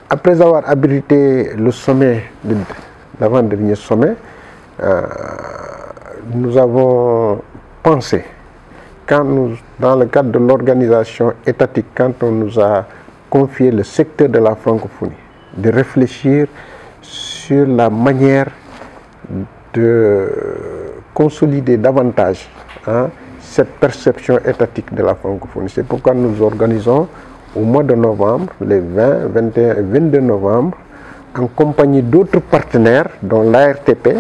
après avoir abrité le sommet, l'avant-dernier sommet, nous avons pensé, dans le cadre de l'organisation étatique, quand on nous a confié le secteur de la francophonie, de réfléchir sur la manière de consolider davantage cette perception étatique de la francophonie. C'est pourquoi nous organisons au mois de novembre, les 20, 21 et 22 novembre, en compagnie d'autres partenaires, dont l'ARTP,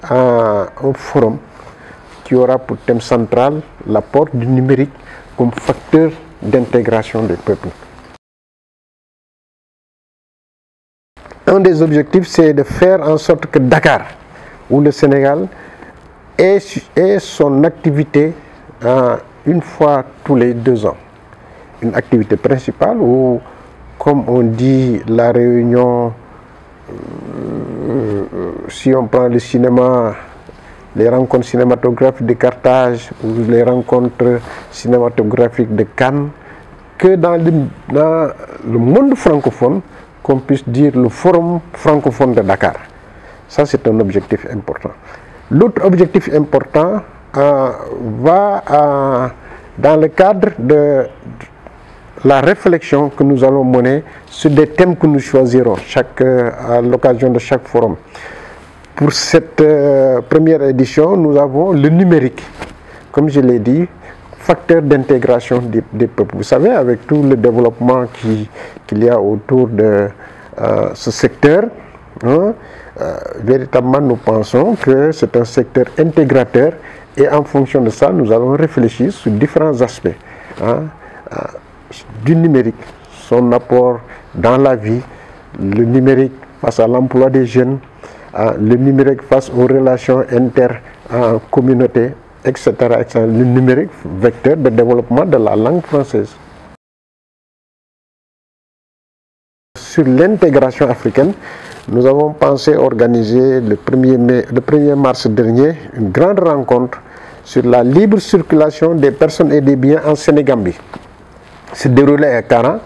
un forum qui aura pour thème central l'apport du numérique comme facteur d'intégration des peuples. Un des objectifs, c'est de faire en sorte que Dakar, ou le Sénégal, ait son activité une fois tous les 2 ans. Une activité principale où, comme on dit, la réunion, si on prend le cinéma, les rencontres cinématographiques de Carthage ou les rencontres cinématographiques de Cannes, que dans le monde francophone, qu'on puisse dire le forum francophone de Dakar. Ça, c'est un objectif important. L'autre objectif important va dans le cadre de la réflexion que nous allons mener sur des thèmes que nous choisirons à l'occasion de chaque forum. Pour cette première édition, nous avons le numérique, comme je l'ai dit, facteur d'intégration des peuples. Vous savez, avec tout le développement qu'il y a autour de ce secteur, véritablement nous pensons que c'est un secteur intégrateur et en fonction de ça, nous allons réfléchir sur différents aspects du numérique, son apport dans la vie, le numérique face à l'emploi des jeunes, le numérique face aux relations inter-communautés, etc., etc. Le numérique vecteur de développement de la langue française. Sur l'intégration africaine, nous avons pensé organiser le 1er mars dernier une grande rencontre sur la libre circulation des personnes et des biens en Sénégambie. C'est déroulé à Kara,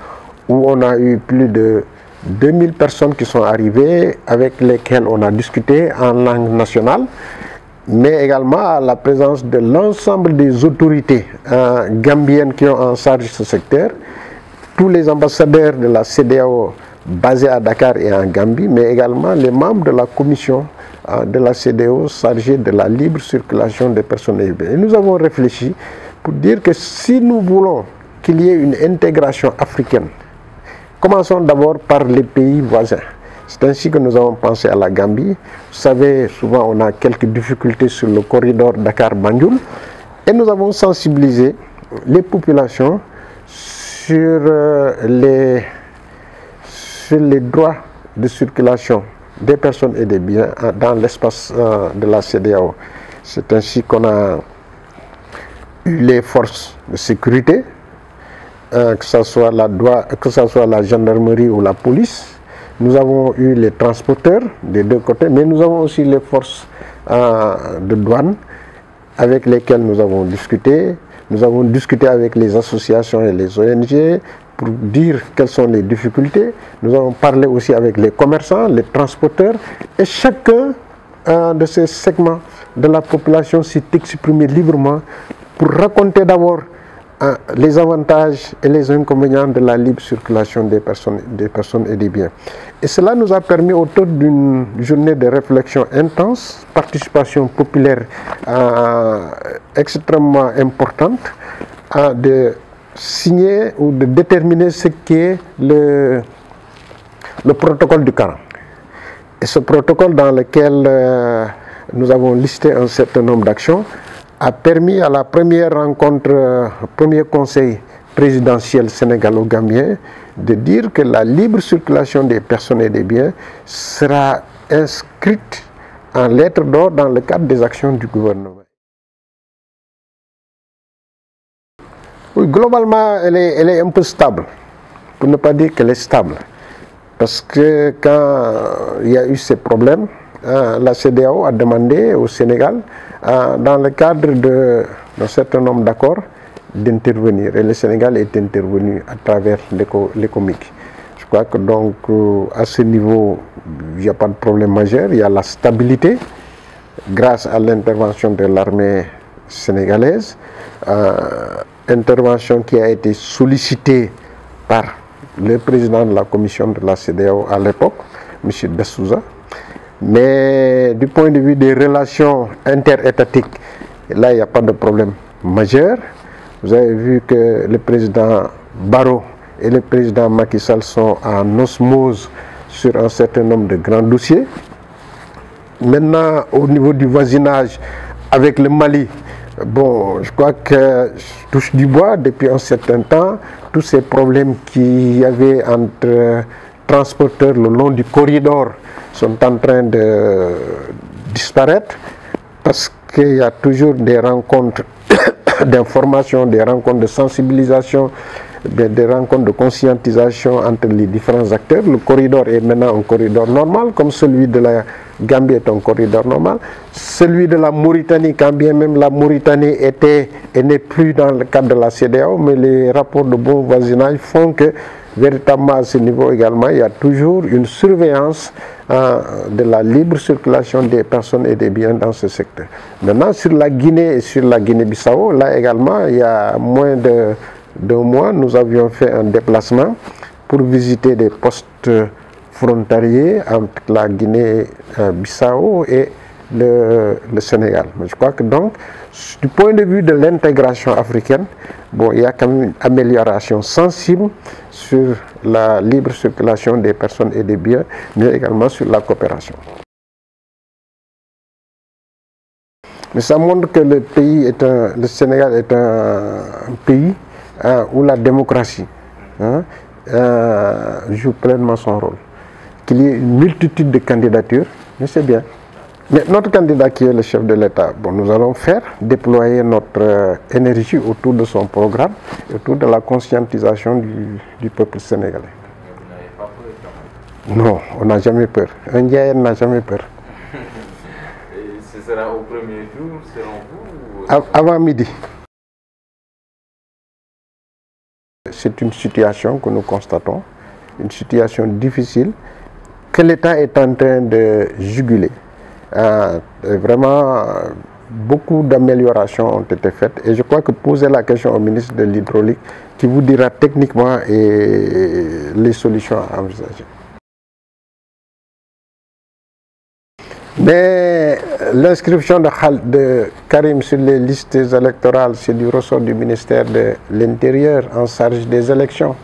où on a eu plus de 2000 personnes qui sont arrivées, avec lesquelles on a discuté en langue nationale, mais également à la présence de l'ensemble des autorités gambiennes qui ont en charge ce secteur, tous les ambassadeurs de la CEDEAO basés à Dakar et en Gambie, mais également les membres de la commission de la CEDEAO chargée de la libre circulation des personnes et des biens. Et nous avons réfléchi pour dire que si nous voulons qu'il y ait une intégration africaine, commençons d'abord par les pays voisins. C'est ainsi que nous avons pensé à la Gambie. Vous savez, souvent on a quelques difficultés sur le corridor Dakar-Banjul et nous avons sensibilisé les populations sur les droits de circulation des personnes et des biens dans l'espace de la CEDEAO. C'est ainsi qu'on a eu les forces de sécurité, que ce soit la gendarmerie ou la police. Nous avons eu les transporteurs des deux côtés, mais nous avons aussi les forces de douane avec lesquelles nous avons discuté. Nous avons discuté avec les associations et les ONG pour dire quelles sont les difficultés. Nous avons parlé aussi avec les commerçants, les transporteurs, et chacun de ces segments de la population s'est exprimé librement pour raconter d'abord les avantages et les inconvénients de la libre circulation des personnes et des biens. Et cela nous a permis, autour d'une journée de réflexion intense, participation populaire extrêmement importante, de signer ou de déterminer ce qu'est le protocole du Caran. Et ce protocole, dans lequel nous avons listé un certain nombre d'actions, a permis à la première rencontre, premier conseil présidentiel sénégalo-gambien, de dire que la libre circulation des personnes et des biens sera inscrite en lettres d'or dans le cadre des actions du gouvernement. Oui, globalement, elle est un peu stable, pour ne pas dire qu'elle est stable. Parce que quand il y a eu ces problèmes, la CEDEAO a demandé au Sénégal, dans le cadre d'un certain nombre d'accords, d'intervenir. Et le Sénégal est intervenu à travers l'ECOMIG. Je crois que donc à ce niveau, il n'y a pas de problème majeur. Il y a la stabilité grâce à l'intervention de l'armée sénégalaise, intervention qui a été sollicitée par le président de la commission de la CEDEAO à l'époque, M. Dessouza. Mais du point de vue des relations interétatiques, là, il n'y a pas de problème majeur. Vous avez vu que le président Barrow et le président Macky Sall sont en osmose sur un certain nombre de grands dossiers. Maintenant, au niveau du voisinage avec le Mali, bon, je crois que je touche du bois depuis un certain temps. Tous ces problèmes qu'il y avait entre transporteurs le long du corridor sont en train de disparaître parce qu'il y a toujours des rencontres d'information, des rencontres de sensibilisation, des rencontres de conscientisation entre les différents acteurs. Le corridor est maintenant un corridor normal, comme celui de la Gambie est un corridor normal. Celui de la Mauritanie, quand bien même la Mauritanie était et n'est plus dans le cadre de la CEDEAO, mais les rapports de bon voisinage font que véritablement à ce niveau également, il y a toujours une surveillance de la libre circulation des personnes et des biens dans ce secteur. Maintenant, sur la Guinée et sur la Guinée-Bissau, là également, il y a moins d'un mois, nous avions fait un déplacement pour visiter des postes frontaliers entre la Guinée-Bissau et le Sénégal. Mais je crois que donc, du point de vue de l'intégration africaine, bon, il y a quand même une amélioration sensible sur la libre circulation des personnes et des biens, mais également sur la coopération. Mais ça montre que le Sénégal est un pays où la démocratie joue pleinement son rôle. Qu'il y ait une multitude de candidatures, mais c'est bien. Mais notre candidat qui est le chef de l'État, bon, nous allons déployer notre énergie autour de son programme, autour de la conscientisation du peuple sénégalais. Vous n'avez pas peur quand même? Non, on n'a jamais peur. Un Ndiaye n'a jamais peur. Et ce sera au premier tour, selon vous? Avant midi. C'est une situation que nous constatons, une situation difficile, que l'État est en train de juguler. Vraiment, beaucoup d'améliorations ont été faites et je crois que poser la question au ministre de l'Hydraulique qui vous dira techniquement les solutions à envisager. Mais l'inscription de Karim sur les listes électorales, c'est du ressort du ministère de l'Intérieur en charge des élections.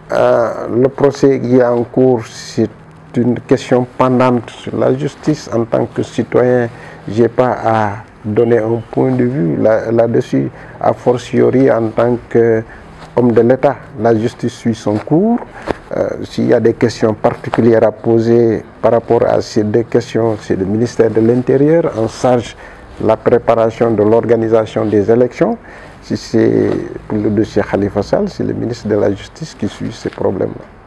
Le procès qui est en cours, c'est une question pendante sur la justice. En tant que citoyen, je n'ai pas à donner un point de vue là-dessus, a fortiori en tant qu'homme de l'État. La justice suit son cours. S'il y a des questions particulières à poser par rapport à ces deux questions, c'est le ministère de l'Intérieur en charge de la préparation de l'organisation des élections. Si c'est pour le dossier Khalifa Sall, c'est le ministre de la Justice qui suit ces problèmes-là.